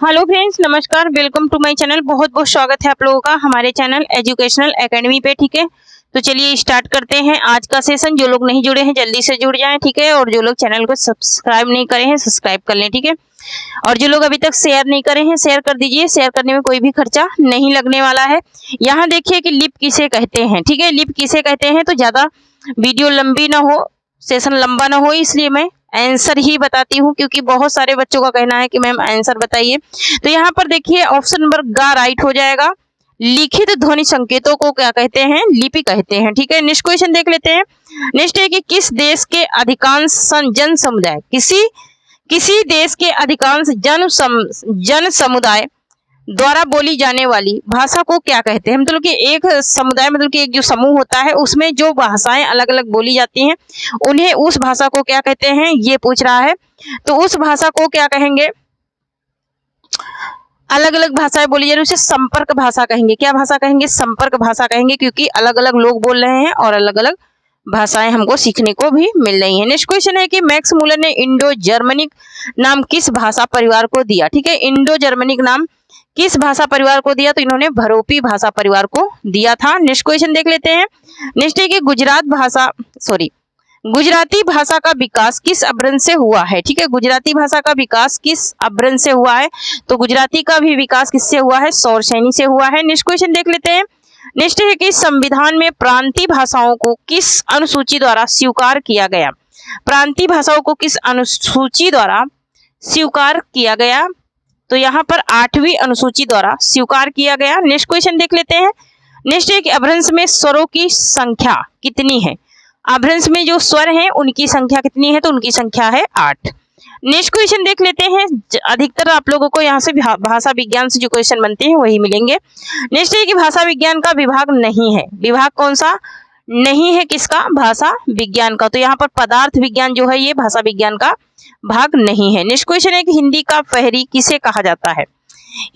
Hello friends, नमस्कार। Welcome to my channel. बहुत बहुत स्वागत है आप लोगों का हमारे चैनल एजुकेशनल एकेडमी पे। ठीक है, तो चलिए स्टार्ट करते हैं आज का सेशन। जो लोग नहीं जुड़े हैं जल्दी से जुड़ जाएं, ठीक है। और जो लोग चैनल को सब्सक्राइब नहीं करे हैं सब्सक्राइब कर लें, ठीक है। और जो लोग अभी तक शेयर नहीं करे हैं शेयर कर दीजिए। शेयर करने में कोई भी खर्चा नहीं लगने वाला है। यहाँ देखिए कि लिप किसे कहते हैं, ठीक है। लिप किसे कहते हैं, तो ज्यादा वीडियो लंबी ना हो, सेशन लंबा ना हो, इसलिए मैं आंसर ही बताती हूँ, क्योंकि बहुत सारे बच्चों का कहना है कि मैम आंसर बताइए। तो यहाँ पर देखिए ऑप्शन नंबर ग राइट हो जाएगा। लिखित ध्वनि संकेतों को क्या कहते हैं? लिपि कहते हैं, ठीक है। नेक्स्ट क्वेश्चन देख लेते हैं। नेक्स्ट है कि किस देश के अधिकांश जन समुदाय किसी देश के अधिकांश जन समुदाय द्वारा बोली जाने वाली भाषा को क्या कहते हैं? मतलब कि एक समुदाय, मतलब कि एक जो समूह होता है उसमें जो भाषाएं अलग अलग बोली जाती हैं उन्हें उस भाषा को क्या कहते हैं, ये पूछ रहा है। तो उस भाषा को क्या कहेंगे? अलग अलग भाषाएं बोली जा रही है उसे संपर्क भाषा कहेंगे। क्या भाषा कहेंगे? संपर्क भाषा कहेंगे, क्योंकि अलग अलग लोग बोल रहे हैं और अलग अलग भाषाएं हमको सीखने को भी मिल रही हैं। नेक्स्ट क्वेश्चन है कि मैक्स मूलर ने इंडो जर्मनिक नाम किस भाषा परिवार को दिया? ठीक है, इंडो जर्मनिक नाम किस भाषा परिवार को दिया? तो इन्होंने भरोपी भाषा परिवार को दिया था। नेक्स्ट क्वेश्चन देख लेते हैं। नेक्स्ट है कि गुजराती भाषा का विकास किस अपभ्रंश से हुआ है? ठीक है, गुजराती भाषा का विकास किस अपभ्रंश से हुआ है? तो गुजराती का भी विकास किससे हुआ है? सौरसैनी से हुआ है। नेक्स्ट क्वेश्चन देख लेते हैं। नेक्स्ट है कि संविधान में प्रांतीय भाषाओं को किस अनुसूची द्वारा स्वीकार किया गया? प्रांतीय भाषाओं को किस अनुसूची द्वारा स्वीकार किया गया? तो यहाँ पर 8वीं अनुसूची द्वारा स्वीकार किया गया। नेक्स्ट क्वेश्चन देख लेते हैं। नेक्स्ट है कि अपभ्रंश में स्वरों की संख्या कितनी है? अपभ्रंश में जो स्वर हैं उनकी संख्या कितनी है? तो उनकी संख्या है 8। नेक्स्ट क्वेश्चन देख लेते हैं। अधिकतर आप लोगों को यहाँ से भाषा विज्ञान से जो क्वेश्चन बनते हैं वही मिलेंगे। नेक्स्ट है कि भाषा विज्ञान का विभाग नहीं है। विभाग कौन सा नहीं है? किसका? भाषा विज्ञान का। तो यहाँ पर पदार्थ विज्ञान जो है ये भाषा विज्ञान का भाग नहीं है। नेक्स्ट क्वेश्चन है कि हिंदी का प्रहरी किसे कहा जाता है?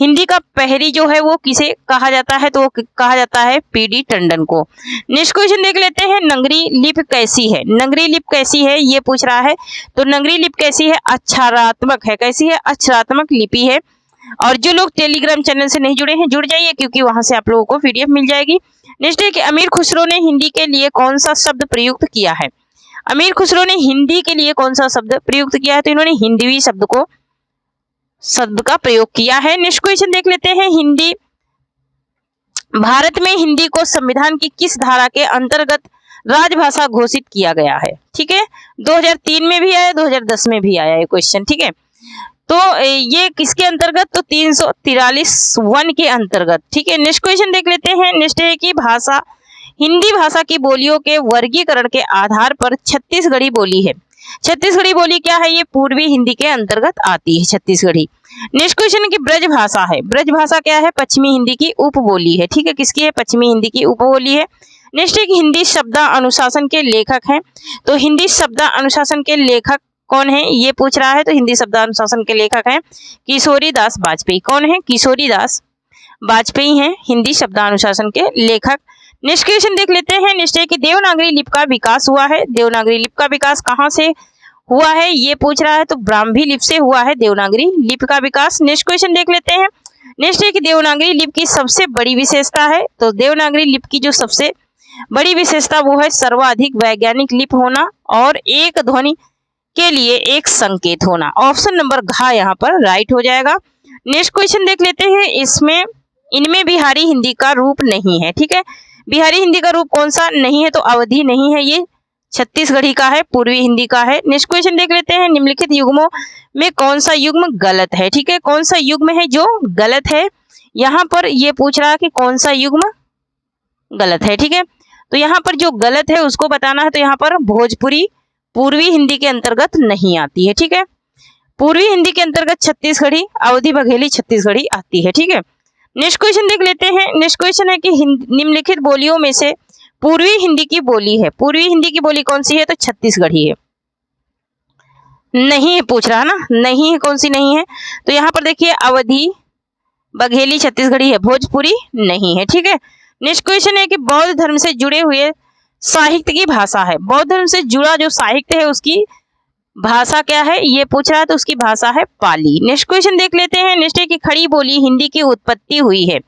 हिंदी का प्रहरी जो है वो किसे कहा जाता है? तो वो कहा जाता है पीडी टंडन को। नेक्स्ट क्वेश्चन देख लेते हैं। नगरी लिपि कैसी है? नगरी लिपि कैसी है ये पूछ रहा है। तो नगरी लिपि कैसी है? अक्षरात्मक है। कैसी है? अक्षरात्मक लिपि है। और जो लोग टेलीग्राम चैनल से नहीं जुड़े हैं जुड़ जाइए, क्योंकि वहां से आप लोगों को पीडीएफ मिल जाएगी। नेक्स्ट है कि अमीर खुसरो ने हिंदी के लिए कौन सा शब्द प्रयुक्त किया है? अमीर खुसरो ने हिंदी के लिए कौन सा शब्द प्रयुक्त किया है? तो इन्होंने हिंदवी शब्द का प्रयोग किया है। नेक्स्ट क्वेश्चन देख लेते हैं। भारत में हिंदी को संविधान की किस धारा के अंतर्गत राजभाषा घोषित किया गया है? ठीक है, 2003 में भी आया, 2010 में भी आया ये क्वेश्चन, ठीक है। तो ये किसके अंतर्गत? तो 343(1) के अंतर्गत, ठीक है। नेक्स्ट क्वेश्चन देख लेते हैं। नेक्स्ट है कि हिंदी भाषा की बोलियों के वर्गीकरण के आधार पर छत्तीसगढ़ी बोली है। छत्तीसगढ़ी बोली क्या है? ये पूर्वी हिंदी के अंतर्गत आती है छत्तीसगढ़ी। नेक्स्ट क्वेश्चन है कि ब्रज भाषा है। ब्रज भाषा क्या है? पश्चिमी हिंदी की उपबोली है, ठीक है। किसकी है? पश्चिमी हिंदी की उपबोली है। नेक्स्ट है कि हिंदी शब्द अनुशासन के लेखक हैं। तो हिंदी शब्द अनुशासन के लेखक कौन है ये पूछ रहा है। तो हिंदी शब्द अनुशासन के लेखक हैं किशोरी दास वाजपेयी। कौन है? किशोरी दास वाजपेयी हैं हिंदी शब्द अनुशासन के लेखक। नेक्स्ट क्वेश्चन देख लेते हैं। नेक्स्ट है कि देवनागरी लिपि का विकास हुआ है। देवनागरी लिपि का विकास कहाँ से हुआ है ये पूछ रहा है। तो ब्राह्मी लिपि से हुआ है देवनागरी लिपि का विकास। नेक्स्ट क्वेश्चन देख लेते हैं। नेक्स्ट है कि देवनागरी लिपि की सबसे बड़ी विशेषता है। तो देवनागरी लिपि की जो सबसे बड़ी विशेषता वो है सर्वाधिक वैज्ञानिक लिपि होना और एक ध्वनि के लिए एक संकेत होना। ऑप्शन नंबर घ यहाँ पर राइट हो जाएगा। नेक्स्ट क्वेश्चन देख लेते हैं। इनमें बिहारी हिंदी का रूप नहीं है, ठीक है। बिहारी हिंदी का रूप कौन सा नहीं है? तो अवधी नहीं है, ये छत्तीसगढ़ी का है, पूर्वी हिंदी का है। नेक्स्ट क्वेश्चन देख लेते हैं। निम्नलिखित युग्मों में कौन सा युग्म गलत है? ठीक है, कौन सा युग्म है जो गलत है? यहाँ पर ये पूछ रहा है कि कौन सा युग्म गलत है, ठीक है। तो यहाँ पर जो गलत है उसको बताना है। तो यहाँ पर भोजपुरी पूर्वी हिंदी के अंतर्गत नहीं आती है, ठीक है। पूर्वी हिंदी के अंतर्गत छत्तीसगढ़ी, अवधी बघेली छत्तीसगढ़ी आती है, ठीक है। नेक्स्ट क्वेश्चन देख लेते हैं। नेक्स्ट क्वेश्चन है कि निम्नलिखित बोलियों में से पूर्वी हिंदी की बोली है। पूर्वी हिंदी की बोली कौन सी है? तो छत्तीसगढ़ी है। नहीं है पूछ रहा है ना, नहीं है, कौन सी नहीं है? तो यहाँ पर देखिए अवधी बघेली छत्तीसगढ़ी है, भोजपुरी नहीं है, ठीक है। नेक्स्ट क्वेश्चन है कि बौद्ध धर्म से जुड़े हुए साहित्य की भाषा है। बौद्ध धर्म से जुड़ा जो साहित्य है उसकी भाषा क्या है ये पूछ रहा है, तो उसकी भाषा है पाली। नेक्स्ट क्वेश्चन देख लेते हैं। नेक्स्ट है कि खड़ी बोली हिंदी की उत्पत्ति हुई है।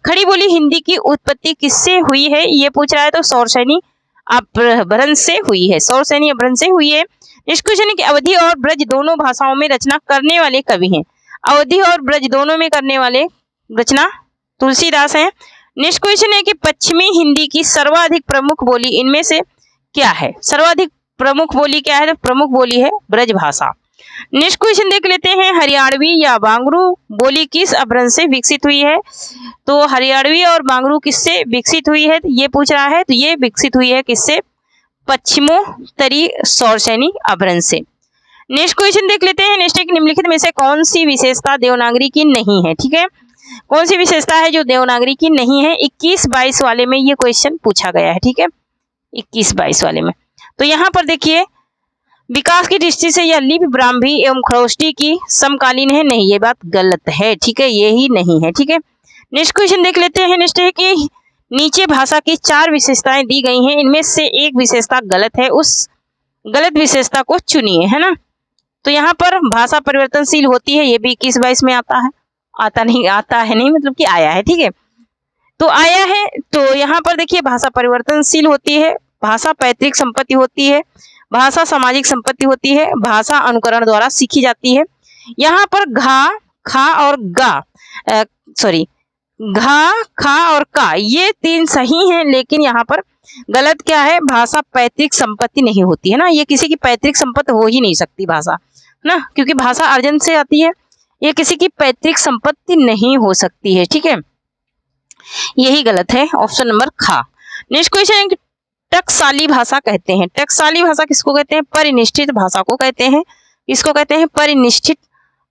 खड़ी बोली हिंदी की उत्पत्ति किससे हुई है ये पूछ रहा है, तो सौरसैनी अपभ्रंश से हुई है। सौरसैनी अपभ्रंश से हुई है। नेक्स्ट क्वेश्चन है कि अवधी और ब्रज दोनों भाषाओं में रचना करने वाले कवि हैं। अवधी और ब्रज दोनों में करने वाले रचना तुलसीदास हैं। नेक्स्ट क्वेश्चन है कि पश्चिमी हिंदी की सर्वाधिक प्रमुख बोली इनमें से क्या है। सर्वाधिक प्रमुख बोली क्या है, तो प्रमुख बोली है ब्रज भाषा। नेक्स्ट क्वेश्चन देख लेते हैं। हरियाणवी या बांगरू बोली किस अपभ्रंश से विकसित हुई है, तो हरियाणवी और बांगरू किससे विकसित हुई है ये पूछ रहा है, तो ये विकसित हुई है किससे, पश्चिमोत्तरी सौरसैनी अपभ्रंश से। नेक्स्ट क्वेश्चन देख लेते हैं। नेक्स्ट है कि निम्नलिखित में से कौन सी विशेषता देवनागरी की नहीं है। ठीक है, कौन सी विशेषता है जो देवनागरी की नहीं है। 21-22 वाले में ये क्वेश्चन पूछा गया है। ठीक है, 21-22 वाले में। तो यहाँ पर देखिए, विकास की दृष्टि से यह लिपि ब्राह्मी एवं खरोष्टी की समकालीन है, नहीं ये बात गलत है। ठीक है, ये ही नहीं है। ठीक है, नेक्स्ट क्वेश्चन देख लेते हैं। नेक्स्ट है कि नीचे भाषा की 4 विशेषताएं दी गई हैं, इनमें से एक विशेषता गलत है, उस गलत विशेषता को चुनिए, है ना। तो यहाँ पर भाषा परिवर्तनशील होती है, ये भी 21-22 में आता है, आता है नहीं मतलब कि आया है। ठीक है, तो आया है। तो यहाँ पर देखिए, भाषा परिवर्तनशील होती है, भाषा पैतृक संपत्ति होती है, भाषा सामाजिक संपत्ति होती है, भाषा अनुकरण द्वारा सीखी जाती है। यहाँ पर घा, खा और घा, खा और का ये 3 सही हैं, लेकिन यहाँ पर गलत क्या है, भाषा पैतृक संपत्ति नहीं होती है ना। ये किसी की पैतृक संपत्ति हो ही नहीं सकती भाषा ना, क्योंकि भाषा अर्जन से आती है, ये किसी की पैतृक संपत्ति नहीं हो सकती है। ठीक है, यही गलत है, ऑप्शन नंबर खा। नेक्स्ट क्वेश्चन है, टकसाली भाषा कहते हैं। टकसाली भाषा किसको कहते हैं, परिनिष्ठित भाषा को कहते हैं। इसको कहते हैं परिनिष्ठित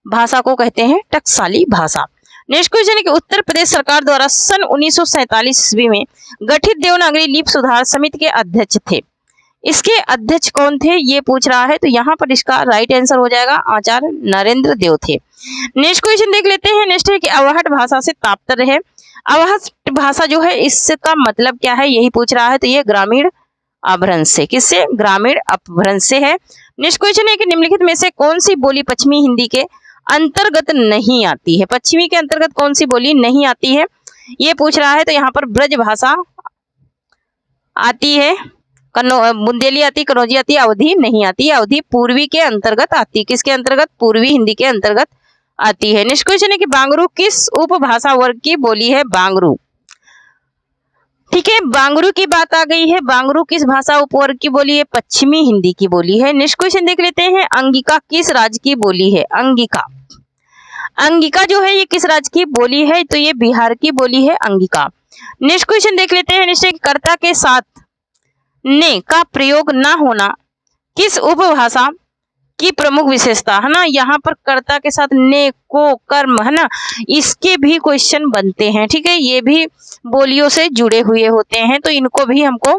भाषा को कहते हैं टकसाली भाषा। नेक्स्ट क्वेश्चन है कि उत्तर प्रदेश सरकार द्वारा सन 1947 ईस्वी में गठित देवनागरी लिपि सुधार समिति के अध्यक्ष थे। इसके अध्यक्ष कौन थे ये पूछ रहा है, तो यहाँ पर इसका राइट आंसर हो जाएगा आचार्य नरेंद्र देव थे। नेक्स्ट क्वेश्चन देख लेते हैं। नेक्स्ट है कि अवहट भाषा से तात्पर्य है। अवहट भाषा जो है इसका मतलब क्या है यही पूछ रहा है, तो ये ग्रामीण अपभ्रंश से, किससे, ग्रामीण अपभ्रंश से है। नेक्स्ट क्वेश्चन है कि निम्नलिखित में से कौन सी बोली पश्चिमी हिंदी के अंतर्गत नहीं आती है। पश्चिमी के अंतर्गत कौन सी बोली नहीं आती है ये पूछ रहा है, तो यहाँ पर ब्रज भाषा आती है, बुंदेली आती, कन्नौजी आती, अवधी नहीं आती। अवधी पूर्वी के अंतर्गत आती है, किसके अंतर्गत, पूर्वी हिंदी के अंतर्गत आती है। नेक्स्ट क्वेश्चन है कि बांगरू किस उपभाषा वर्ग की बोली है। बांगरू, ठीक है, बांगरू की बात आ गई है। बांगरू किस भाषा उपवर्ग की बोली है, पश्चिमी हिंदी की बोली है। नेक्स्ट क्वेश्चन देख लेते हैं। अंगिका किस राज्य की बोली है। अंगिका, अंगिका जो है ये किस राज्य की बोली है, तो ये बिहार की बोली है अंगिका। नेक्स्ट क्वेश्चन देख लेते हैं। निश्चय कर्ता के साथ ने का प्रयोग ना होना किस उपभाषा की प्रमुख विशेषता है ना। यहाँ पर कर्ता के साथ ने, को, कर्म है ना, इसके भी क्वेश्चन बनते हैं। ठीक है, ये भी बोलियों से जुड़े हुए होते हैं, तो इनको भी हमको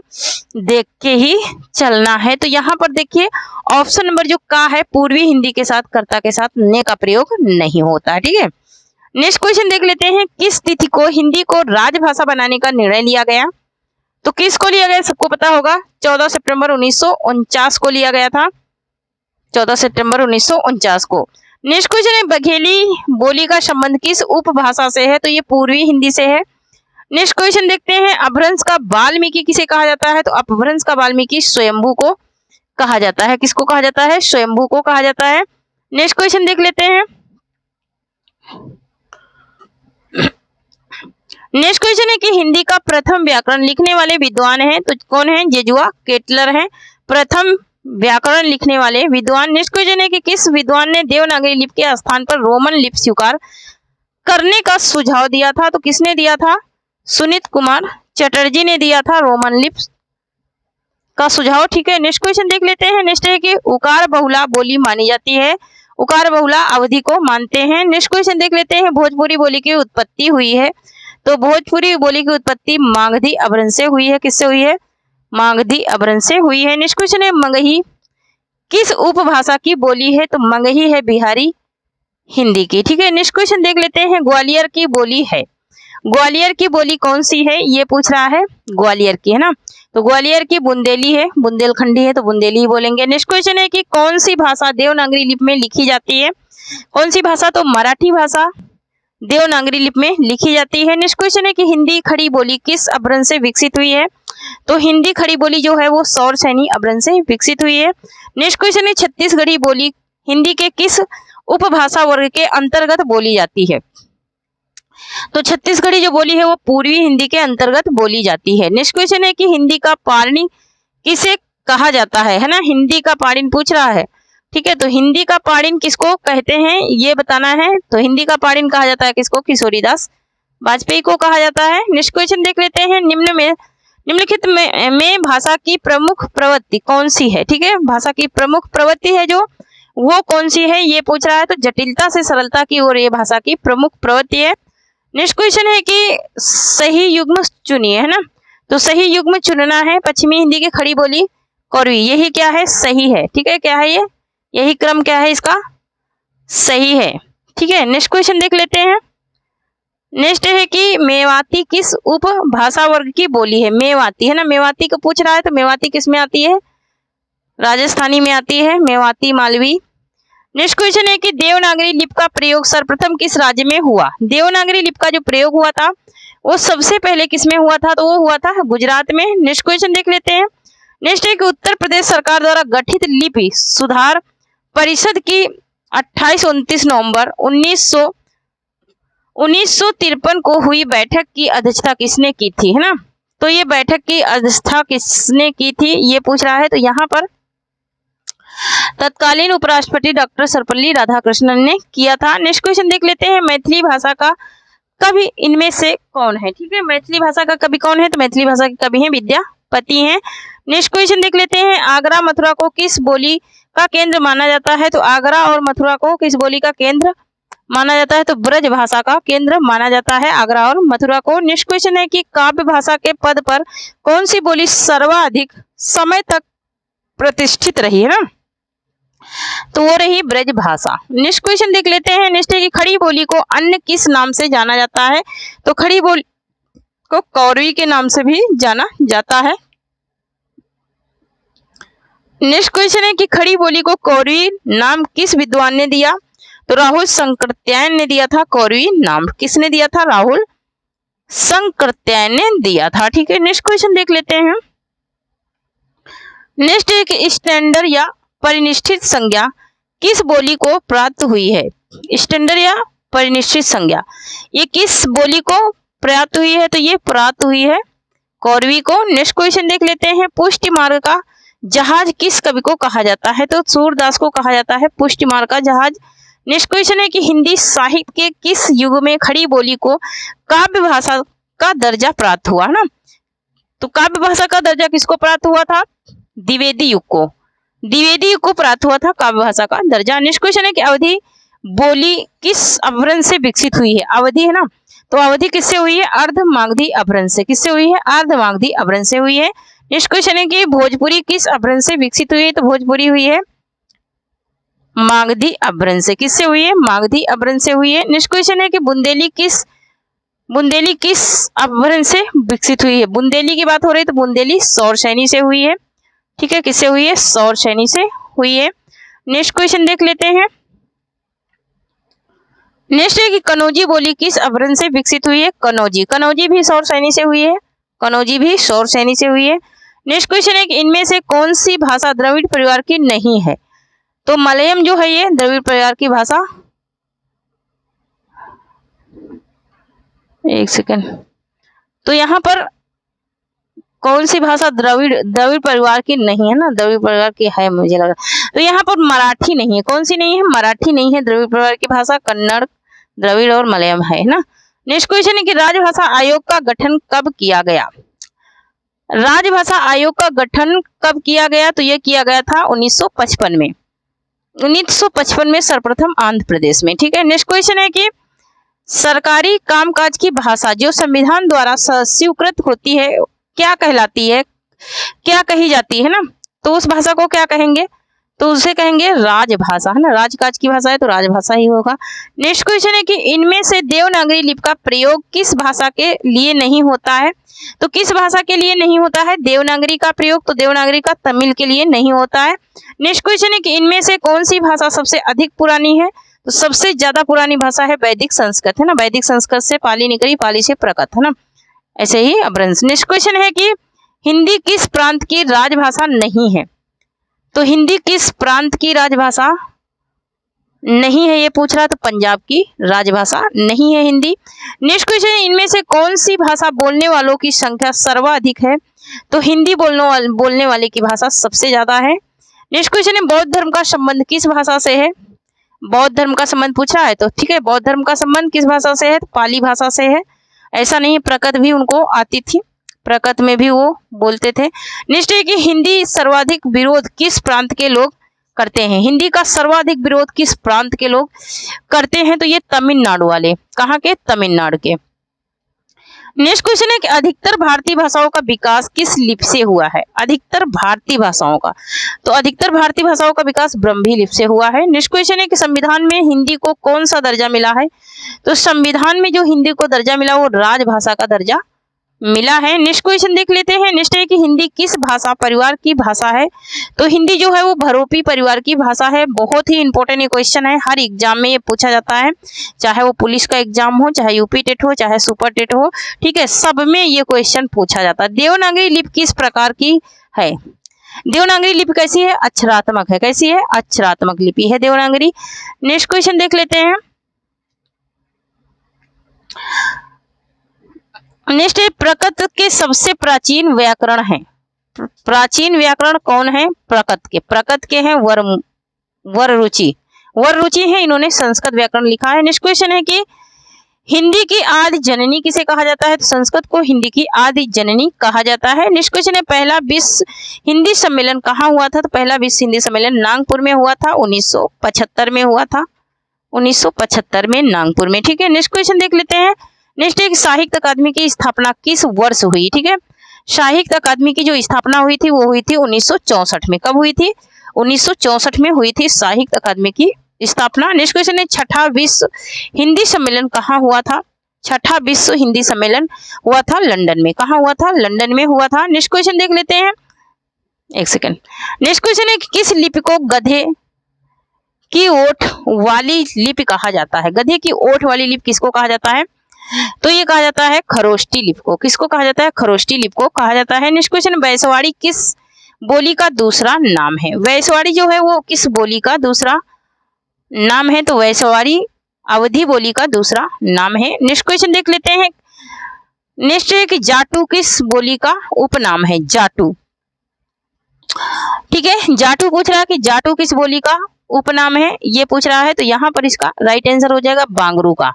देख के ही चलना है। तो यहाँ पर देखिए ऑप्शन नंबर जो का है, पूर्वी हिंदी के साथ कर्ता के साथ ने का प्रयोग नहीं होता है। ठीक है, नेक्स्ट क्वेश्चन देख लेते हैं। किस तिथि को हिंदी को राजभाषा बनाने का निर्णय लिया गया, तो किसको लिया गया सबको पता होगा, 14 सितंबर 1949 को लिया गया था, 14 सितंबर 1949 को। नेक्स्ट क्वेश्चन है बघेली बोली का संबंध किस उपभाषा से है, तो ये पूर्वी हिंदी से है। नेक्स्ट क्वेश्चन देखते हैं। अपभ्रंश का वाल्मीकि किसे कहा जाता है, तो अपभ्रंश का वाल्मीकि स्वयंभू को कहा जाता है। किसको कहा जाता है, स्वयंभू को कहा जाता है। नेक्स्ट क्वेश्चन देख लेते हैं। नेक्स्ट क्वेश्चन है कि हिंदी का प्रथम व्याकरण लिखने वाले विद्वान हैं, तो कौन है, जेजुआ केटलर हैं प्रथम व्याकरण लिखने वाले विद्वान। नेक्स्ट क्वेश्चन है कि किस विद्वान ने देवनागरी लिपि के स्थान पर रोमन लिपि स्वीकार करने का सुझाव दिया था, तो किसने दिया था, सुनीत कुमार चटर्जी ने दिया था रोमन लिपि का सुझाव। ठीक है, नेक्स्ट क्वेश्चन देख लेते हैं। नेक्स्ट है कि उकार बहुला बोली मानी जाती है, उकार बहुला अवधि को मानते हैं। नेक्स्ट क्वेश्चन देख लेते हैं। भोजपुरी बोली की उत्पत्ति हुई है, तो भोजपुरी बोली की उत्पत्ति मागधी अपभ्रंश से हुई है। किससे हुई है, मागधी अपभ्रंश से हुई है। नेक्स्ट क्वेश्चन है मगही किस उपभाषा की बोली है, तो मगही है बिहारी हिंदी की। ठीक है, नेक्स्ट क्वेश्चन देख लेते हैं। ग्वालियर की बोली है, ग्वालियर की बोली कौन सी है, ये पूछ रहा है, ग्वालियर की है ना, तो ग्वालियर की बुंदेली है, बुंदेलखंडी है तो बुंदेली ही बोलेंगे। नेक्स्ट क्वेश्चन है कि कौन सी भाषा देवनागरी लिपि में लिखी जाती है, कौन सी भाषा, तो मराठी भाषा देवनागरी लिपि में लिखी जाती है। नेक्स्ट क्वेश्चन है कि हिंदी खड़ी बोली किस अभ्रंश से विकसित हुई है, तो हिंदी खड़ी बोली जो है वो सौर सैनी अभ्रंश से विकसित हुई है। नेक्स्ट क्वेश्चन है छत्तीसगढ़ी बोली हिंदी के किस उपभाषा वर्ग के अंतर्गत बोली जाती है, तो छत्तीसगढ़ी जो बोली है वो पूर्वी हिंदी के अंतर्गत बोली जाती है। नेक्स्ट क्वेश्चन है कि हिंदी का पाणिनि किसे कहा जाता है ना, हिंदी का पाणिनि पूछ रहा है, ठीक है, तो हिंदी का पाणिनि किसको कहते हैं ये बताना है। तो हिंदी का पाणिनि कहा जाता है किसको, किशोरीदास वाजपेयी को कहा जाता है। नेक्स्ट क्वेश्चन देख लेते हैं, निम्नलिखित में भाषा की प्रमुख प्रवृत्ति कौन सी है, ठीक है, भाषा की प्रमुख प्रवृत्ति है जो वो कौन सी है ये पूछ रहा है, तो जटिलता से सरलता की ओर ये भाषा की प्रमुख प्रवृत्ति है। नेक्स्ट क्वेश्चन है कि सही युग्म चुनिए, है ना, तो सही युग्म चुनना है, पश्चिमी हिंदी की खड़ी बोली कौरवी, यही क्या है, सही है, ठीक है, क्या है ये, यही क्रम क्या है इसका, सही है, ठीक है। नेक्स्ट क्वेश्चन देख लेते हैं, नेक्स्ट है कि मेवाती किस उप भाषा वर्ग की बोली है, मेवाती है ना, मेवाती को पूछ रहा है, तो मेवाती किस में आती है, राजस्थानी में आती है, मेवाती मालवी। नेक्स्ट क्वेश्चन है कि देवनागरी लिपि का प्रयोग सर्वप्रथम किस राज्य में हुआ, देवनागरी लिपि का जो प्रयोग हुआ था वो सबसे पहले किस में हुआ था, तो वो हुआ था गुजरात में। नेक्स्ट क्वेश्चन देख लेते हैं, नेक्स्ट है कि उत्तर प्रदेश सरकार द्वारा गठित लिपि सुधार परिषद की 28-29 नवंबर 1953 को हुई बैठक की अध्यक्षता किसने की थी, है ना, तो ये बैठक की अध्यक्षता किसने की थी ये पूछ रहा है, तो यहाँ पर तत्कालीन उपराष्ट्रपति डॉक्टर सर्वपल्ली राधाकृष्णन ने किया था। नेक्स्ट क्वेश्चन देख लेते हैं, मैथिली भाषा का कवि इनमें से कौन है, ठीक है, मैथिली भाषा का कवि कौन है, तो मैथिली भाषा के कवि हैं विद्यापति हैं। नेक्स्ट क्वेश्चन देख लेते हैं, आगरा मथुरा को किस बोली का केंद्र माना जाता है, तो आगरा और मथुरा को किस बोली का केंद्र माना जाता है, तो ब्रज भाषा का केंद्र माना जाता है आगरा और मथुरा को। नेक्स्ट क्वेश्चन है कि काव्य भाषा के पद पर कौन सी बोली सर्वाधिक समय तक प्रतिष्ठित रही, है ना, तो वो रही ब्रज भाषा। नेक्स्ट क्वेश्चन देख लेते हैं, नेक्स्ट है कि खड़ी बोली को अन्य किस नाम से जाना जाता है, तो खड़ी बोली को कौरवी के नाम से भी जाना जाता है। नेक्स्ट क्वेश्चन है कि खड़ी बोली को कौरवी नाम किस विद्वान ने दिया, तो राहुल शंकरत्यायन ने दिया था कौरवी नाम, किसने दिया था, राहुल शंकरत्यायन ने दिया था, ठीक है। नेक्स्ट क्वेश्चन देख लेते हैं, नेक्स्ट है कि स्टैंडर्ड या परिनिष्ठित संज्ञा किस बोली को प्राप्त हुई है, स्टैंडर्ड या परिनिष्ठित संज्ञा ये किस बोली को प्राप्त हुई है, तो ये प्राप्त हुई है कौरवी को। नेक्स्ट क्वेश्चन देख लेते हैं, पुष्टि मार्ग का जहाज किस कवि को कहा जाता है, तो सूरदास को कहा जाता है पुष्टि मार्ग का जहाज। नेक्स्ट क्वेश्चन है कि हिंदी साहित्य के किस युग में खड़ी बोली को काव्य भाषा का दर्जा प्राप्त हुआ, ना, तो काव्य भाषा का दर्जा किसको प्राप्त हुआ था, द्विवेदी युग को, द्विवेदी युग को प्राप्त हुआ था काव्य भाषा का दर्जा। नेक्स्ट क्वेश्चन है कि अवधी बोली किस अभ्रंश से विकसित हुई है, अवधी है ना, तो अवधी किससे हुई है, अर्धमागधी अभ्रंश से, किससे हुई है, अर्धमागधी अभ्रंश से हुई है। नेक्स्ट क्वेश्चन है कि भोजपुरी किस अभ्रंश से विकसित हुई है, तो भोजपुरी हुई है मागधी अभ्रंश से, किससे हुई है, मागधी अभ्रंश से हुई है। नेक्स्ट क्वेश्चन है कि बुंदेली किस अभ्रंश से विकसित हुई है, बुंदेली की बात हो रही है तो बुंदेली सौर सैनी से हुई है, ठीक है, किससे हुई है, सौर सैनी से हुई है। नेक्स्ट क्वेश्चन देख लेते हैं, नेक्स्ट है कि कनौजी बोली किस अभ्रंश से विकसित हुई है, कनौजी भी सौर सैनी से हुई है, कनौजी भी सौर सैनी से हुई है। नेक्स्ट क्वेश्चन है कि इनमें से कौन सी भाषा द्रविड़ परिवार की नहीं है, तो मलयालम जो है ये द्रविड़ परिवार की भाषा, एक सेकंड, तो यहाँ पर कौन सी भाषा द्रविड़ परिवार की नहीं है ना, द्रविड़ परिवार की है मुझे लगा, तो यहाँ पर मराठी नहीं है, कौन सी नहीं है, मराठी नहीं है द्रविड़ परिवार की भाषा, कन्नड़, द्रविड़ और मलयालम है ना। नेक्स्ट क्वेश्चन है कि राजभाषा आयोग का गठन कब किया गया, राजभाषा आयोग का गठन कब किया गया, तो यह किया गया था 1955 में, 1955 में सर्वप्रथम आंध्र प्रदेश में, ठीक है। नेक्स्ट क्वेश्चन है कि सरकारी कामकाज की भाषा जो संविधान द्वारा स्वीकृत होती है क्या कहलाती है, क्या कही जाती है ना, तो उस भाषा को क्या कहेंगे, तो उसे कहेंगे राजभाषा, है ना, राजकाज की भाषा है तो राजभाषा ही होगा। नेक्स्ट क्वेश्चन है कि इनमें से देवनागरी लिपि का प्रयोग किस भाषा के लिए नहीं होता है? तो किस भाषा के लिए नहीं होता है देवनागरी का प्रयोग? तो देवनागरी का तमिल के लिए नहीं होता है। नेक्स्ट क्वेश्चन है कि इनमें से कौन सी भाषा सबसे अधिक पुरानी है? तो सबसे ज्यादा पुरानी भाषा है वैदिक संस्कृत, है ना, वैदिक संस्कृत से पाली निकली, पाली से प्रकट, है ना, ऐसे ही अपभ्रंश। नेक्स्ट क्वेश्चन है कि हिंदी किस प्रांत की राजभाषा नहीं है? तो हिंदी किस प्रांत की राजभाषा नहीं है ये पूछ रहा, तो पंजाब की राजभाषा नहीं है हिंदी। नेक्स्ट क्वेश्चन, इनमें से कौन सी भाषा बोलने वालों की संख्या सर्वाधिक है? तो हिंदी बोलने वाले की भाषा सबसे ज्यादा है। नेक्स्ट क्वेश्चन है बौद्ध धर्म का संबंध किस भाषा से है? बौद्ध धर्म का संबंध पूछा है तो ठीक है, बौद्ध धर्म का संबंध किस भाषा से है? तो पाली भाषा से है। ऐसा नहीं, प्रकट भी उनको आती थी, प्रकट में भी वो बोलते थे। नेक्स्ट है कि हिंदी सर्वाधिक विरोध किस प्रांत के लोग करते हैं? हिंदी का सर्वाधिक विरोध किस प्रांत के लोग करते हैं? तो ये तमिलनाडु वाले। कहाँ के? तमिलनाडु के। नेक्स्ट क्वेश्चन है कि अधिकतर भारतीय भाषाओं का विकास किस लिपि से हुआ है? अधिकतर भारतीय भाषाओं का, तो अधिकतर भारतीय भाषाओं का विकास ब्रह्मी लिपि से हुआ है। नेक्स्ट क्वेश्चन है कि संविधान में हिंदी को कौन सा दर्जा मिला है? तो संविधान में जो हिंदी को दर्जा मिला वो राजभाषा का दर्जा मिला है। नेक्स्ट क्वेश्चन देख लेते हैं। नेक्स्ट है कि हिंदी किस भाषा परिवार की भाषा है? तो हिंदी जो है वो बहुरूपी परिवार की भाषा है। बहुत ही इंपॉर्टेंट ये क्वेश्चन है, हर एग्जाम में ये पूछा जाता है, चाहे वो पुलिस का एग्जाम हो, चाहे यूपी टेट हो, चाहे सुपर टेट हो, ठीक है, सब में ये क्वेश्चन पूछा जाता है। देवनागरी लिपि किस प्रकार की है? देवनागरी लिपि कैसी है? अक्षरात्मक है। कैसी है? अक्षरात्मक लिपि है देवनागरी। नेक्स्ट क्वेश्चन देख लेते हैं। नेक्स्ट है प्रकृत के सबसे प्राचीन व्याकरण है। प्राचीन व्याकरण कौन है? प्रकृत के। प्रकृत के हैं वररुचि। वररुचि है, इन्होंने संस्कृत व्याकरण लिखा है। नेक्स्ट क्वेश्चन है कि हिंदी की आदि जननी किसे कहा जाता है? तो संस्कृत को हिंदी की आदि जननी कहा जाता है। नेक्स्ट क्वेश्चन है पहला विश्व हिंदी सम्मेलन कहाँ हुआ था? तो पहला विश्व हिंदी सम्मेलन नागपुर में हुआ था, 1975 में हुआ था, 1975 में नागपुर में, ठीक है। नेक्स्ट क्वेश्चन देख लेते हैं। नेक्स्ट एक साहित्य अकादमी की स्थापना किस वर्ष हुई? ठीक है, साहित्य अकादमी की जो स्थापना हुई थी वो हुई थी 1964 में। कब हुई थी? 1964 में हुई थी साहित्य अकादमी की स्थापना। नेक्स्ट क्वेश्चन है छठा विश्व हिंदी सम्मेलन कहाँ हुआ था? छठा विश्व हिंदी सम्मेलन हुआ था लंदन में। कहाँ हुआ था? लंदन में हुआ था। नेक्स्ट क्वेश्चन देख लेते हैं, एक सेकेंड। नेक्स्ट क्वेश्चन है किस लिपि को गधे की ओठ वाली लिपि कहा जाता है? गधे की ओठ वाली लिपि किसको कहा जाता है? तो ये कहा जाता है खरोष्टी लिपि को। किसको कहा जाता है? खरोष्टी लिपि को कहा जाता है। नेक्स्ट क्वेश्चन, वैशवाड़ी किस बोली का दूसरा नाम है? वैशवाड़ी जो है वो किस बोली का दूसरा नाम है? तो वैशवाड़ी अवधी बोली का दूसरा नाम है। नेक्स्ट क्वेश्चन देख लेते हैं। नेक्स्ट है कि जाटू किस बोली का उपनाम है? जाटू, ठीक है, जाटू पूछ रहा है कि जाटू किस बोली का उपनाम है, ये पूछ रहा है, तो यहाँ पर इसका राइट आंसर हो जाएगा बांगरू का।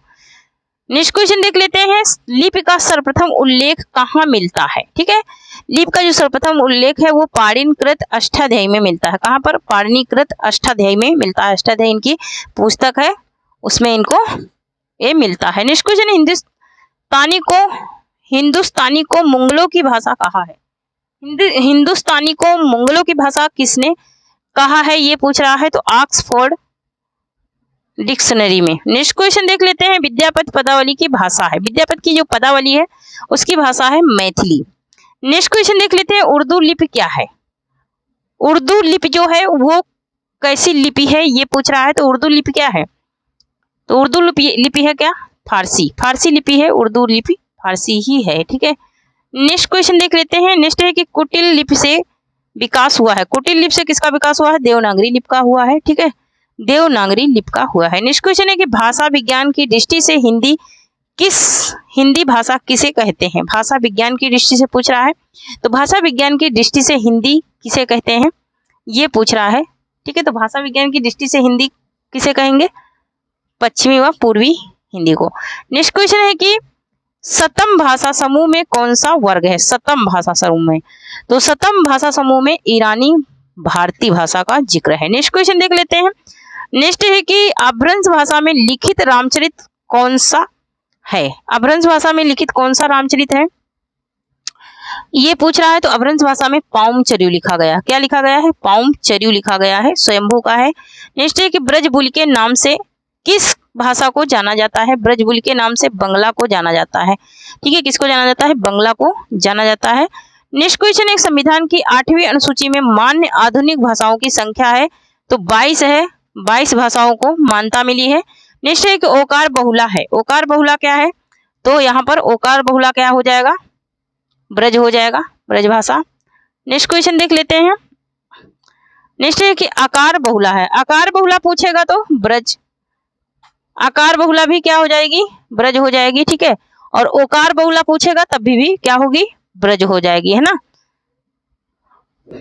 नेक्स्ट क्वेश्चन देख लेते हैं। लिपि का सर्वप्रथम उल्लेख कहाँ मिलता है? ठीक है, लिपि का जो सर्वप्रथम उल्लेख है वो पाणिनिकृत अष्टाध्यायी में मिलता है। कहाँ पर? पाणिनिकृत अष्टाध्यायी में मिलता है। अष्टाध्यायी इनकी पुस्तक है, उसमें इनको ये मिलता है। नेक्स्ट क्वेश्चन, हिंदुस्तानी को मुगलों की भाषा कहा है? हिंदुस्तानी को मुगलों की भाषा किसने कहा है, ये पूछ रहा है, तो ऑक्सफोर्ड डिक्शनरी में। नेक्स्ट क्वेश्चन देख लेते हैं। विद्यापति पदावली की भाषा है, विद्यापति की जो पदावली है उसकी भाषा है मैथिली। नेक्स्ट क्वेश्चन देख लेते हैं। उर्दू लिपि क्या है? उर्दू लिपि जो है वो कैसी लिपि है, ये पूछ रहा है, तो उर्दू लिपि क्या है? तो उर्दू लिपि है क्या? फारसी। फारसी लिपि है उर्दू लिपि, फारसी ही है, ठीक है। नेक्स्ट क्वेश्चन देख लेते हैं। नेक्स्ट है कि कुटिल लिपि से विकास हुआ है। कुटिल लिपि से किसका विकास हुआ है? देवनागरी लिपि का हुआ है, ठीक है, देवनागरी लिपि का हुआ है। नेक्स्ट क्वेश्चन है कि भाषा विज्ञान की दृष्टि से हिंदी भाषा किसे कहते हैं? भाषा विज्ञान की दृष्टि से पूछ रहा है, तो भाषा विज्ञान की दृष्टि से हिंदी किसे कहते हैं, ये पूछ रहा है, ठीक है। तो भाषा विज्ञान की दृष्टि से हिंदी किसे कहेंगे? पश्चिमी व पूर्वी हिंदी को। नेक्स्ट क्वेश्चन है कि सतम भाषा समूह में कौन सा वर्ग है? सतम भाषा समूह में, तो सतम भाषा समूह में ईरानी भारतीय भाषा का जिक्र है। नेक्स्ट क्वेश्चन देख लेते हैं। नेक्स्ट है कि अपभ्रंश भाषा में लिखित रामचरित कौन सा है? अपभ्रंश भाषा में लिखित कौन सा रामचरित है? ये पूछ रहा है तो अपभ्रंश भाषा में पाउमचर्यू लिखा गया। क्या लिखा गया है? पाउमचर्यू लिखा गया है, स्वयंभू का है। नेक्स्ट है कि ब्रजबुल के नाम से किस भाषा को जाना जाता है? ब्रजबुल के नाम से बंगला को जाना जाता है। ठीक है, किसको जाना जाता है? बंगला को जाना जाता है। नेक्स्ट क्वेश्चन, एक संविधान की 8वीं अनुसूची में मान्य आधुनिक भाषाओं की संख्या है तो 22 है। 22 भाषाओं को मान्यता मिली है। नेक्स्ट है कि ओकार बहुला है। ओकार बहुला क्या है? तो यहाँ पर ओकार बहुला क्या हो जाएगा? ब्रज हो जाएगा, ब्रज भाषा। नेक्स्ट क्वेश्चन देख लेते हैं। नेक्स्ट है कि आकार बहुला है। आकार बहुला पूछेगा तो ब्रज, आकार बहुला भी क्या हो जाएगी? ब्रज हो जाएगी। ठीक है, और ओकार बहुला पूछेगा तब भी क्या होगी? ब्रज हो जाएगी, है ना।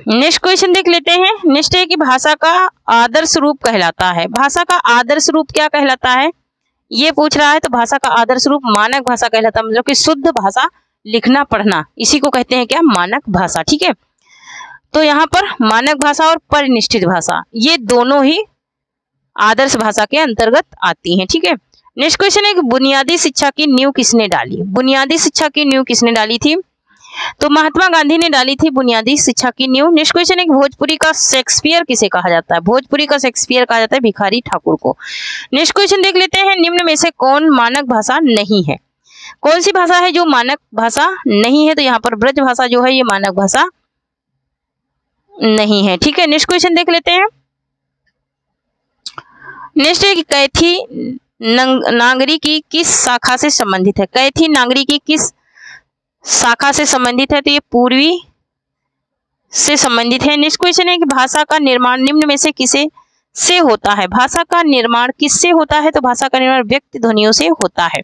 नेक्स्ट क्वेश्चन देख लेते हैं। नेक्स्ट है कि भाषा का आदर्श रूप कहलाता है। भाषा का आदर्श रूप क्या कहलाता है? ये पूछ रहा है तो भाषा का आदर्श रूप मानक भाषा कहलाता है, मतलब कि शुद्ध भाषा, लिखना पढ़ना, इसी को कहते हैं क्या? मानक भाषा। ठीक है, तो यहाँ पर मानक भाषा और परिनिष्ठित भाषा ये दोनों ही आदर्श भाषा के अंतर्गत आती हैं। ठीक है, नेक्स्ट क्वेश्चन है कि बुनियादी शिक्षा की नींव किसने डाली? बुनियादी शिक्षा की नींव किसने डाली थी? तो महात्मा गांधी ने डाली थी बुनियादी शिक्षा की नींव। नेक्स्ट क्वेश्चन है कि भोजपुरी का शेक्सपियर किसे कहा जाता है? भोजपुरी का शेक्सपियर कहा जाता है भिखारी ठाकुर को। नेक्स्ट क्वेश्चन देख लेते हैं, निम्न में से कौन मानक भाषा नहीं है? कौन सी भाषा है जो मानक भाषा नहीं है? तो यहाँ पर ब्रज भाषा जो है ये मानक भाषा नहीं है। ठीक है, नेक्स्ट क्वेश्चन देख लेते हैं। नेक्स्ट है कि कैथी नागरी की किस शाखा से संबंधित है? कैथी नागरी की किस शाखा से संबंधित है? तो ये पूर्वी से संबंधित है। नेक्स्ट क्वेश्चन है कि भाषा का निर्माण निम्न में से किसे से होता है? भाषा का निर्माण किससे होता है? तो भाषा का निर्माण व्यक्त ध्वनियों से होता है,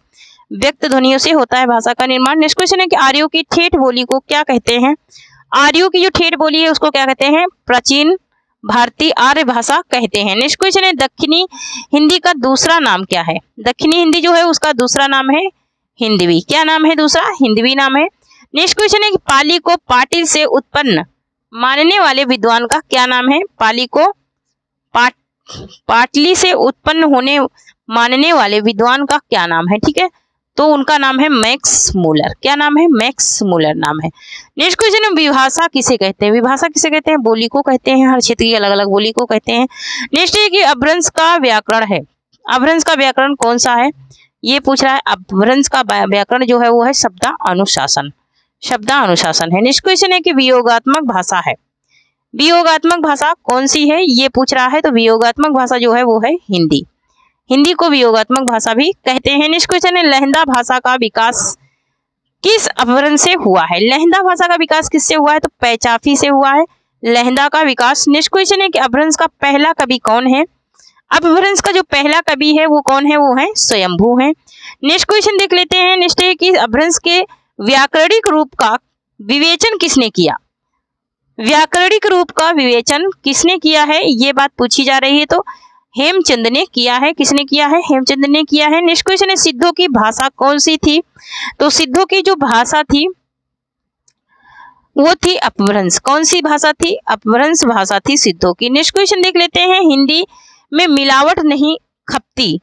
व्यक्त ध्वनियों से होता है भाषा का निर्माण। नेक्स्ट क्वेश्चन है कि आर्यों की ठेठ बोली को क्या कहते हैं? आर्यों की जो ठेठ बोली है उसको क्या कहते हैं? प्राचीन भारतीय आर्य भाषा कहते हैं। नेक्स्ट क्वेश्चन है दक्षिणी हिंदी का दूसरा नाम क्या है? दक्षिणी हिंदी जो है उसका दूसरा नाम है हिंदवी। क्या नाम है दूसरा? हिंदवी नाम है। नेक्स्ट क्वेश्चन है कि पाली को पाटिल से उत्पन्न मानने वाले विद्वान का क्या नाम है? पाली को पाटली से उत्पन्न होने मानने वाले विद्वान का क्या नाम है? ठीक है, तो उनका नाम है मैक्स मूलर। क्या नाम है? मैक्स मूलर नाम है। नेक्स्ट क्वेश्चन है विभाषा किसे कहते हैं? विभाषा किसे कहते हैं? बोली को कहते हैं, हर क्षेत्र की अलग अलग बोली को कहते हैं। नेक्स्ट है कि अपभ्रंश का व्याकरण है। अपभ्रंश का व्याकरण कौन सा है? ये पूछ रहा है। अपभ्रंश का व्याकरण जो है वो है शब्दानुशासन, शब्दानुशासन है। नेक्स्ट क्वेश्चन है कि वियोगात्मक भाषा है। वियोगात्मक भाषा कौन सी है? ये पूछ रहा है, तो वियोगात्मक भाषा जो है वो है हिंदी। हिंदी को वियोगात्मक भाषा भी कहते हैं। नेक्स्ट क्वेश्चन है लहंदा भाषा का विकास किस अपभ्रंश से हुआ है? लहंदा भाषा का विकास किससे हुआ है? तो पैचाफी से हुआ है लहंदा का विकास। नेक्स्ट क्वेश्चन है कि अपभ्रंश का पहला कवि कौन है? अपभ्रंश का जो पहला कवि है वो कौन है? वो है स्वयंभू है। नेक्स्ट क्वेश्चन देख लेते हैं। नेक्स्ट है कि अपभ्रंश के व्याकरणिक रूप का विवेचन किसने किया? व्याकरणिक रूप का विवेचन किसने किया है? ये बात पूछी जा रही है, तो हेमचंद ने किया है। किसने किया है? हेमचंद ने किया है। नेक्स्ट क्वेश्चन है सिद्धों की भाषा कौन सी थी? तो सिद्धों की जो भाषा थी वो थी अपभ्रंश। कौन सी भाषा थी? अपभ्रंश भाषा थी सिद्धों की। नेक्स्ट क्वेश्चन देख लेते हैं। हिंदी में मिलावट नहीं खपती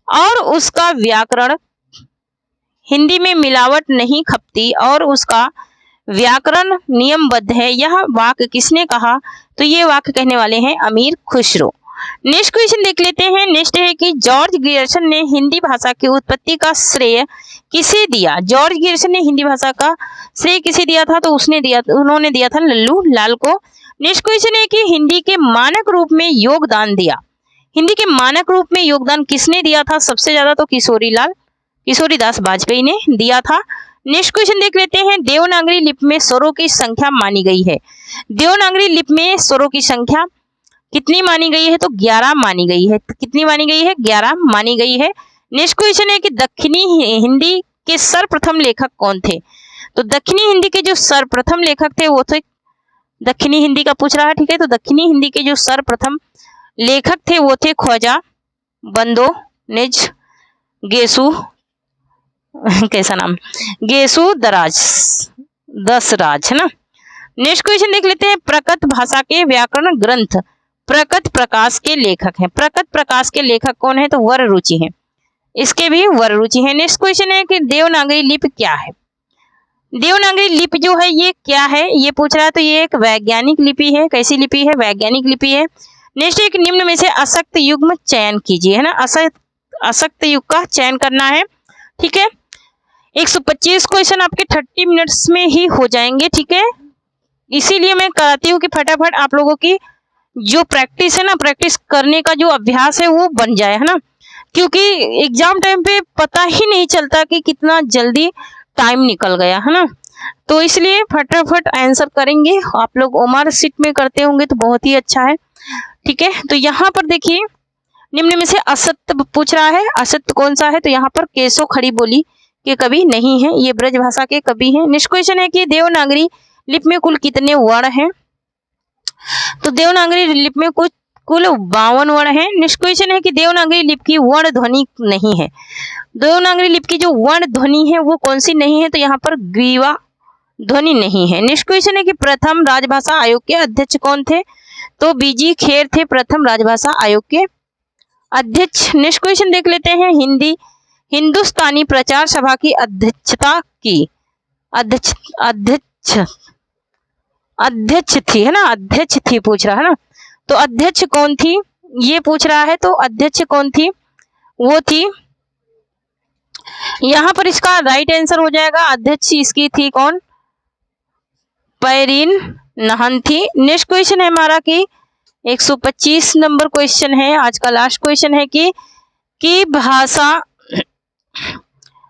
और उसका व्याकरण, हिंदी में मिलावट नहीं खपती और उसका व्याकरण नियमबद्ध है, यह वाक्य किसने कहा? तो ये वाक्य कहने वाले हैं अमीर खुसरो। नेक्स्ट क्वेश्चन देख लेते हैं। नेक्स्ट है कि जॉर्ज ग्रियर्सन ने हिंदी भाषा की उत्पत्ति का श्रेय किसे दिया? जॉर्ज ग्रियर्सन ने हिंदी भाषा का श्रेय किसे दिया था? तो उन्होंने दिया था लल्लू लाल को। नेक्स्ट क्वेश्चन है कि हिंदी के मानक रूप में योगदान दिया, हिंदी के मानक रूप में योगदान किसने दिया था सबसे ज्यादा? तो किशोरीदास वाजपेयी ने दिया था। नेक्स्ट क्वेश्चन देख लेते हैं। देवनागरी लिपि में स्वरों की संख्या मानी गई है। देवनागरी लिपि में स्वरों की संख्या कितनी मानी गई है? तो 11 मानी गई है। कितनी मानी गई है? 11 मानी गई है। नेक्स्ट क्वेश्चन है कि दक्षिणी हिंदी के सर्वप्रथम लेखक कौन थे? तो दक्षिणी हिंदी के जो सर्वप्रथम लेखक थे वो थे, दक्षिणी हिंदी का पूछ रहा है, ठीक है, तो दक्षिणी हिंदी के जो सर्वप्रथम लेखक थे वो थे ख्वाजा बंदो निज गेसु कैसा नाम, गेसु दसराज, है ना। नेक्स्ट क्वेश्चन देख लेते हैं। प्रकृत भाषा के व्याकरण ग्रंथ प्रकृत प्रकाश के लेखक हैं। प्रकृत प्रकाश के लेखक कौन है? तो वररुचि हैं, इसके भी वररुचि हैं। नेक्स्ट क्वेश्चन है कि देवनागरी लिपि क्या है? देवनागरी लिपि जो है ये क्या है, ये पूछ रहा है। तो ये एक वैज्ञानिक लिपि है। कैसी लिपि है? वैज्ञानिक लिपि है। नेक्स्ट एक निम्न में से अशक्त युग्म चयन कीजिए, है ना। अशक्त युग का चयन करना है, ठीक है। 125 क्वेश्चन आपके 30 मिनट्स में ही हो जाएंगे, ठीक है। इसीलिए मैं कराती हूँ कि फटाफट आप लोगों की जो प्रैक्टिस है ना, प्रैक्टिस करने का जो अभ्यास है वो बन जाए, है ना। क्योंकि एग्जाम टाइम पे पता ही नहीं चलता कि कितना जल्दी टाइम निकल गया, है ना। तो इसलिए फटाफट आंसर करेंगे। आप लोग ओमार सीट में करते होंगे तो बहुत ही अच्छा है, ठीक है। तो यहाँ पर देखिए निम्न में से असत्य पूछ रहा है। असत्य कौन सा है? तो यहाँ पर केशव खड़ी बोली के कवि नहीं है, ये ब्रज भाषा के कवि हैं। नेक्स्ट क्वेश्चन है कि देवनागरी लिपि में कुल कितने वर्ण हैं? तो देवनागरी लिपि में कुल 52 वर्ण हैं। नेक्स्ट क्वेश्चन है कि देवनागरी लिपि की वर्ण ध्वनि नहीं है। देवनागरी लिपि की जो वर्ण ध्वनि है वो कौन सी नहीं है? तो यहाँ पर ग्रीवा ध्वनि नहीं है। नेक्स्ट क्वेश्चन है कि प्रथम राजभाषा आयोग के अध्यक्ष कौन थे? तो बीजी खेर थे प्रथम राजभाषा आयोग के अध्यक्ष। नेक्स्ट क्वेश्चन देख लेते हैं। हिंदुस्तानी प्रचार सभा की अध्यक्षता की अध्यक्ष थी, है ना। अध्यक्ष थी पूछ रहा है ना। तो अध्यक्ष कौन थी ये पूछ रहा है। तो अध्यक्ष कौन थी? वो थी, यहाँ पर इसका राइट आंसर हो जाएगा अध्यक्ष इसकी थी कौन? पैरीन नहन थी। नेक्स्ट क्वेश्चन है हमारा कि 125 नंबर क्वेश्चन है, आज का लास्ट क्वेश्चन है कि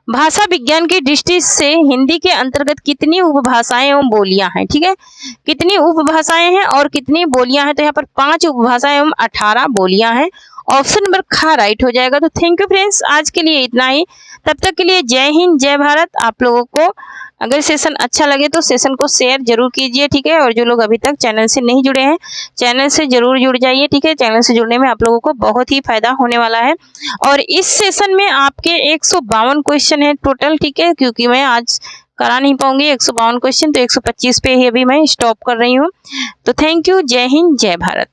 भाषा विज्ञान की दृष्टि से हिंदी के अंतर्गत कितनी उपभाषाएं एवं बोलियां हैं, ठीक है। कितनी उपभाषाएं हैं और कितनी बोलियां हैं? तो यहाँ पर 5 उपभाषाएं एवं 18 बोलियां हैं। ऑप्शन नंबर ख राइट हो जाएगा। तो थैंक यू फ्रेंड्स, आज के लिए इतना ही। तब तक के लिए जय हिंद जय भारत। आप लोगों को अगर सेशन अच्छा लगे तो सेशन को शेयर जरूर कीजिए, ठीक है। और जो लोग अभी तक चैनल से नहीं जुड़े हैं, चैनल से जरूर जुड़ जाइए, ठीक है। चैनल से जुड़ने में आप लोगों को बहुत ही फायदा होने वाला है। और इस सेशन में आपके 152 क्वेश्चन है टोटल, ठीक है। क्योंकि मैं आज करा नहीं पाऊंगी 152 क्वेश्चन, तो 125 पे ही अभी मैं स्टॉप कर रही हूँ। तो थैंक यू, जय हिंद जय भारत।